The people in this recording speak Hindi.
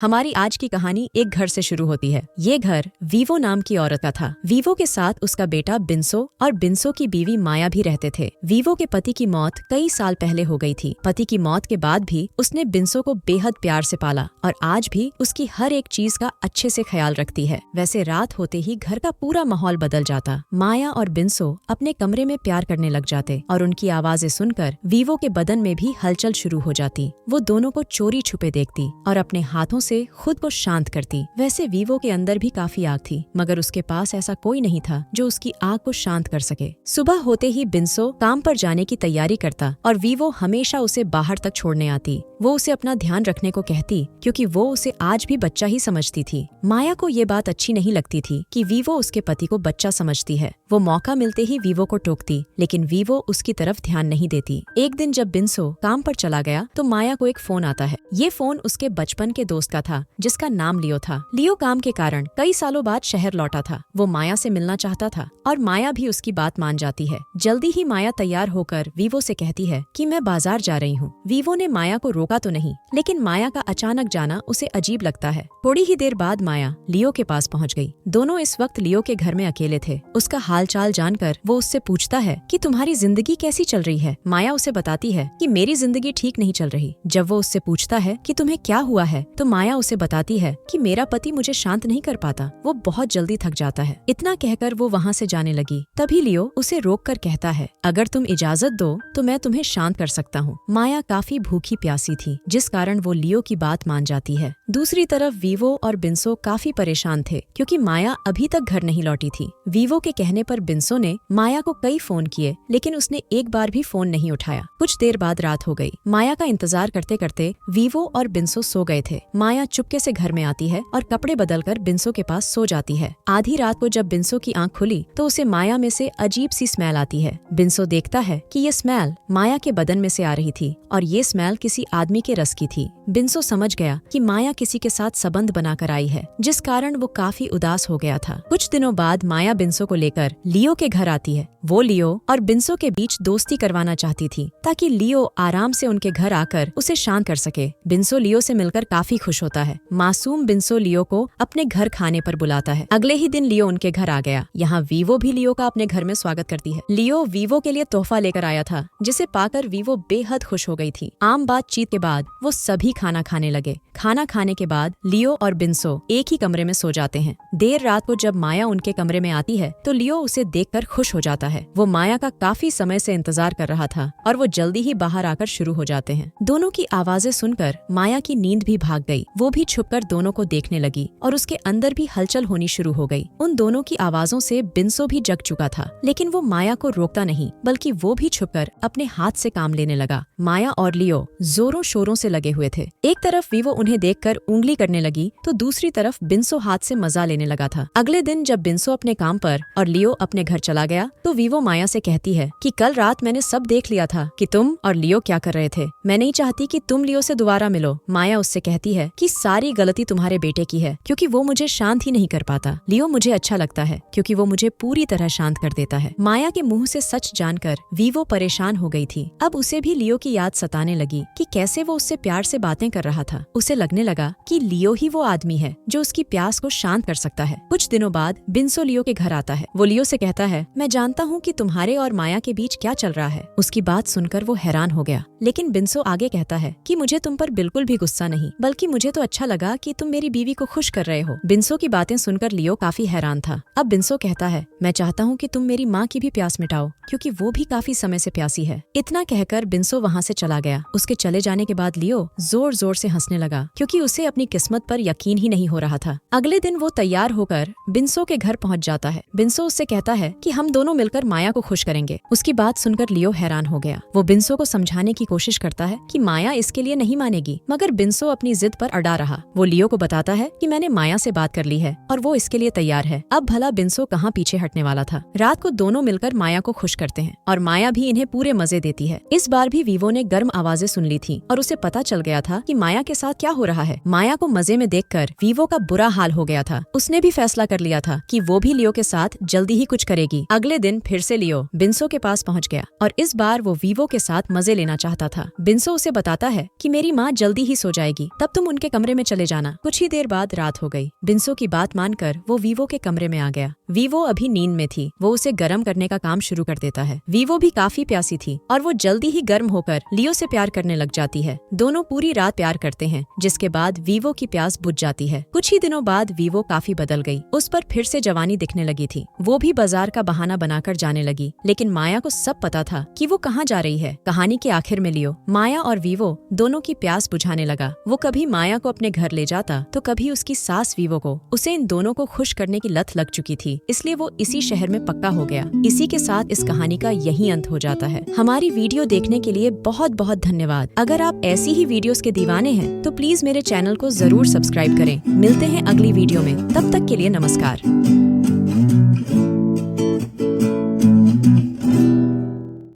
हमारी आज की कहानी एक घर से शुरू होती है। ये घर वीवो नाम की औरत का था। वीवो के साथ उसका बेटा बिंसो और बिंसो की बीवी माया भी रहते थे। वीवो के पति की मौत कई साल पहले हो गई थी। पति की मौत के बाद भी उसने बिंसो को बेहद प्यार से पाला और आज भी उसकी हर एक चीज का अच्छे से ख्याल रखती है। वैसे रात होते ही घर का पूरा माहौल बदल जाता। माया और बिंसो अपने कमरे में प्यार करने लग जाते और उनकी आवाजें सुनकर वीवो के बदन में भी हलचल शुरू हो जाती। वो दोनों को चोरी छुपे देखती और अपने हाथों से खुद को शांत करती। वैसे वीवो के अंदर भी काफी आग थी, मगर उसके पास ऐसा कोई नहीं था जो उसकी आग को शांत कर सके। सुबह होते ही बिंसो काम पर जाने की तैयारी करता और वीवो हमेशा उसे बाहर तक छोड़ने आती। वो उसे अपना ध्यान रखने को कहती क्योंकि वो उसे आज भी बच्चा ही समझती थी। माया को ये बात अच्छी नहीं लगती थी कि वीवो उसके पति को बच्चा समझती है। वो मौका मिलते ही वीवो को टोकती, लेकिन वीवो उसकी तरफ ध्यान नहीं देती। एक दिन जब बिंसो काम पर चला गया तो माया को एक फोन आता है। ये फोन उसके बचपन के दोस्त का था जिसका नाम लियो था। लियो काम के कारण कई सालों बाद शहर लौटा था। वो माया से मिलना चाहता था और माया भी उसकी बात मान जाती है। जल्दी ही माया तैयार होकर वीवो से कहती है कि मैं बाजार जा रही हूँ। वीवो ने माया को रोका तो नहीं, लेकिन माया का अचानक जाना उसे अजीब लगता है। थोड़ी ही देर बाद माया लियो के पास पहुँच गई। दोनों इस वक्त लियो के घर में अकेले थे। उसका हालचाल जानकर वो उससे पूछता है कि तुम्हारी जिंदगी कैसी चल रही है। माया उसे बताती है कि मेरी जिंदगी ठीक नहीं चल रही। जब वो उससे पूछता है कि तुम्हें क्या हुआ है, तो माया उसे बताती है कि मेरा पति मुझे शांत नहीं कर पाता। वो बहुत जल्दी थक जाता है। इतना कहकर वो वहाँ से जाने लगी। तभी लियो उसे रोक कर कहता है, अगर तुम इजाजत दो तो मैं तुम्हें शांत कर सकता हूँ। माया काफी भूखी प्यासी थी, जिस कारण वो लियो की बात मान जाती है। दूसरी तरफ वीवो और बिंसो काफी परेशान थे क्योंकि माया अभी तक घर नहीं लौटी थी। वीवो के कहने पर बिंसो ने माया को कई फोन किए, लेकिन उसने एक बार भी फोन नहीं उठाया। कुछ देर बाद रात हो गई। माया का इंतजार करते करते वीवो और बिंसो सो गए थे। माया चुपके से घर में आती है और कपड़े बदलकर बिंसो के पास सो जाती है। आधी रात को जब बिंसो की आंख खुली तो उसे माया में से अजीब सी स्मेल आती है। बिंसो देखता है कि ये स्मेल माया के बदन में से आ रही थी और ये स्मेल किसी आदमी के रस की थी। बिंसो समझ गया कि माया किसी के साथ संबंध बनाकर आई है, जिस कारण वो काफी उदास हो गया था। कुछ दिनों बाद माया बिंसो को लेकर लियो के घर आती है। वो लियो और बिंसो के बीच दोस्ती करवाना चाहती थी ताकि लियो आराम से उनके घर आकर उसे शांत कर सके। बिंसो लियो से मिलकर काफी खुश होता है। मासूम बिंसो लियो को अपने घर खाने पर बुलाता है। अगले ही दिन लियो उनके घर आ गया। यहाँ वीवो भी लियो का अपने घर में स्वागत करती है। लियो वीवो के लिए तोहफा लेकर आया था, जिसे पाकर वीवो बेहद खुश हो गई थी। आम बातचीत के बाद वो सभी खाना खाने लगे। खाना खाने के बाद लियो और बिंसो एक ही कमरे में सो जाते हैं। देर रात को जब माया उनके कमरे में आती है तो लियो उसे देखकर खुश हो जाता है। वो माया का काफी समय से इंतजार कर रहा था और वो जल्दी ही बाहर आकर शुरू हो जाते हैं। दोनों की आवाजें सुनकर माया की नींद भी भाग गई। वो भी छुपकर दोनों को देखने लगी और उसके अंदर भी हलचल होनी शुरू हो गई। उन दोनों की आवाजों से बिंसो भी जग चुका था, लेकिन वो माया को रोकता नहीं, बल्कि वो भी छुपकर अपने हाथ से काम लेने लगा। माया और लियो जोरों शोरों से लगे हुए थे। एक तरफ वीवो उन्हें देखकर उंगली करने लगी तो दूसरी तरफ बिंसो हाथ से मजा लेने लगा था। अगले दिन जब बिंसो अपने काम पर और लियो अपने घर चला गया तो वीवो माया से कहती है कि कल रात मैंने सब देख लिया था कि तुम और लियो क्या कर रहे थे। मैं नहीं चाहती कि तुम लियो से दोबारा मिलो। माया उससे कहती है कि सारी गलती तुम्हारे बेटे की है क्योंकि वो मुझे शांत ही नहीं कर पाता। लियो मुझे अच्छा लगता है क्योंकि वो मुझे पूरी तरह शांत कर देता है। माया के मुंह से सच जानकर वीवो परेशान हो गई थी। अब उसे भी लियो की याद सताने लगी कि कैसे वो उससे प्यार से बातें कर रहा था। उसे लगने लगा कि लियो ही वो आदमी है जो उसकी प्यास को शांत कर सकता है। कुछ दिनों बाद बिंसो लियो के घर आता है। वो लियो से कहता है, मैं जानता हूँ कि तुम्हारे और माया के बीच क्या चल रहा है। उसकी बात सुनकर वो हैरान हो गया, लेकिन बिंसो आगे कहता है कि मुझे तुम पर बिल्कुल भी गुस्सा नहीं, बल्कि मुझे तो अच्छा लगा कि तुम मेरी बीवी को खुश कर रहे हो। बिंसो की बातें सुनकर लियो काफी हैरान था। अब बिंसो कहता है, मैं चाहता हूँ कि तुम मेरी माँ की भी प्यास मिटाओ क्योंकि वो भी काफी समय से प्यासी है। इतना कहकर बिंसो वहाँ से चला गया। उसके चले जाने के बाद लियो जोर जोर से हंसने लगा क्योंकि उसे अपनी किस्मत पर यकीन ही नहीं हो रहा था। अगले दिन वो तैयार होकर बिंसो के घर पहुँच जाता है। बिंसो उससे कहता है कि हम दोनों मिलकर माया को खुश करेंगे। उसकी बात सुनकर लियो हैरान हो गया। वो बिंसो को समझाने की कोशिश करता है कि माया इसके लिए नहीं मानेगी, मगर बिंसो अपनी जिद पर अड़ा रहा। वो लियो को बताता है कि मैंने माया से बात कर ली है और वो इसके लिए तैयार है। अब भला बिंसो कहाँ पीछे हटने वाला था। रात को दोनों मिलकर माया को खुश करते हैं और माया भी इन्हें पूरे मजे देती है। इस बार भी वीवो ने गर्म आवाजें सुन ली थी और उसे पता चल गया था कि माया के साथ क्या हो रहा है। माया को मजे में देखकर वीवो का बुरा हाल हो गया था। उसने भी फैसला कर लिया था कि वो भी लियो के साथ जल्दी ही कुछ करेगी। अगले दिन फिर से लियो बिंसो के पास पहुँच गया और इस बार वो वीवो के साथ मजे लेना चाहता था। बिंसो उसे बताता है कि मेरी माँ जल्दी ही सो जाएगी, तब तुम उनके के कमरे में चले जाना। कुछ ही देर बाद रात हो गई। बिंसो की बात मानकर वो वीवो के कमरे में आ गया। वीवो अभी नींद में थी। वो उसे गर्म करने का काम शुरू कर देता है। वीवो भी काफी प्यासी थी और वो जल्दी ही गर्म होकर लियो से प्यार करने लग जाती है। दोनों पूरी रात प्यार करते हैं, जिसके बाद वीवो की प्यास बुझ जाती है। कुछ ही दिनों बाद वीवो काफी बदल गई। उस पर फिर से जवानी दिखने लगी थी। वो भी बाजार का बहाना बनाकर जाने लगी, लेकिन माया को सब पता था कि वो कहाँ जा रही है। कहानी के आखिर में लियो माया और वीवो दोनों की प्यास बुझाने लगा। वो कभी माया को अपने घर ले जाता तो कभी उसकी सास वीवो को। उसे इन दोनों को खुश करने की लत लग चुकी थी, इसलिए वो इसी शहर में पक्का हो गया। इसी के साथ इस कहानी का यही अंत हो जाता है। हमारी वीडियो देखने के लिए बहुत बहुत धन्यवाद। अगर आप ऐसी ही वीडियोस के दीवाने हैं तो प्लीज मेरे चैनल को जरूर सब्सक्राइब करें। मिलते हैं अगली वीडियो में, तब तक के लिए नमस्कार।